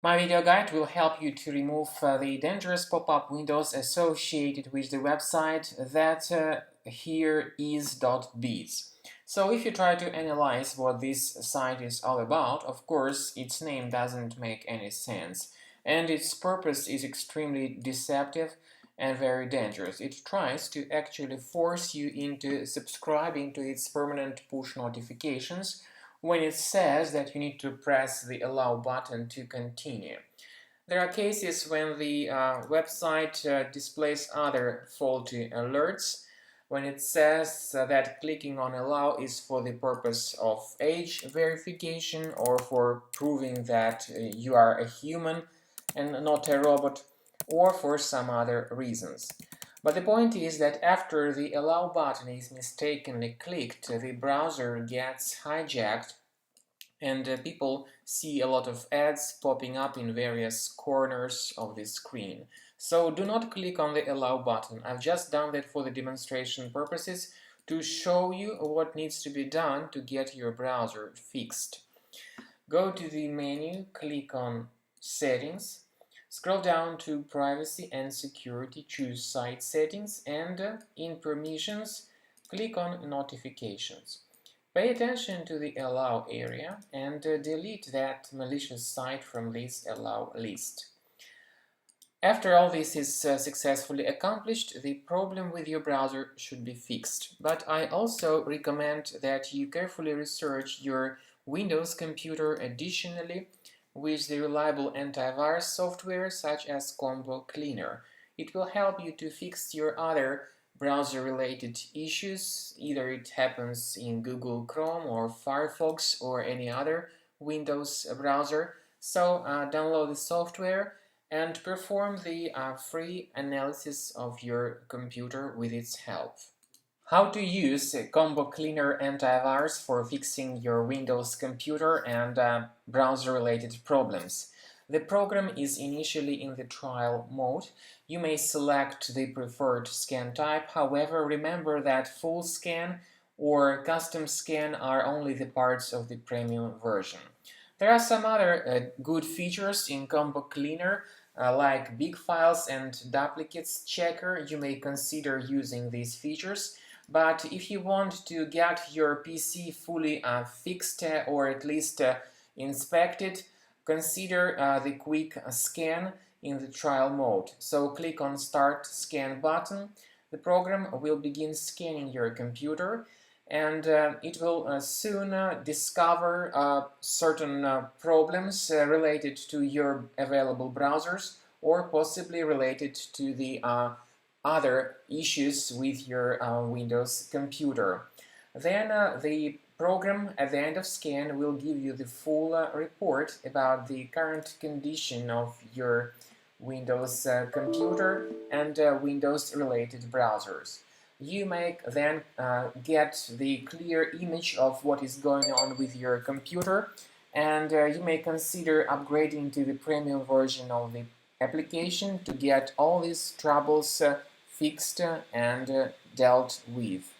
My video guide will help you to remove the dangerous pop-up windows associated with the website Thathereis.biz. So if you try to analyze what this site is all about, of course, its name doesn't make any sense, and its purpose is extremely deceptive and very dangerous. It tries to actually force you into subscribing to its permanent push notifications when it says that you need to press the allow button to continue. There are cases when the website displays other faulty alerts when it says that clicking on allow is for the purpose of age verification or for proving that you are a human and not a robot, or for some other reasons. But the point is that after the allow button is mistakenly clicked, the browser gets hijacked and people see a lot of ads popping up in various corners of the screen. So do not click on the allow button. I've just done that for the demonstration purposes to show you what needs to be done to get your browser fixed. Go to the menu, click on Settings, scroll down to Privacy and Security, choose Site Settings, and in Permissions, click on Notifications. Pay attention to the allow area and delete that malicious site from this allow list. After all this is successfully accomplished, the problem with your browser should be fixed. But I also recommend that you carefully research your Windows computer additionally with the reliable antivirus software such as Combo Cleaner. It will help you to fix your other browser-related issues, either it happens in Google Chrome or Firefox or any other Windows browser. So download the software and perform the free analysis of your computer with its help. How to use Combo Cleaner antivirus for fixing your Windows computer and browser-related problems. The program is initially in the trial mode. You may select the preferred scan type, however, remember that full scan or custom scan are only the parts of the premium version. There are some other good features in Combo Cleaner, like big files and duplicates checker. You may consider using these features. But if you want to get your PC fully fixed or at least inspected, consider the quick scan in the trial mode. So click on Start Scan button. The program will begin scanning your computer, and it will soon discover certain problems related to your available browsers or possibly related to the other issues with your Windows computer. Then the program at the end of scan will give you the full report about the current condition of your Windows computer and Windows related browsers. You may then get the clear image of what is going on with your computer, and you may consider upgrading to the premium version of the application to get all these troubles fixed and dealt with.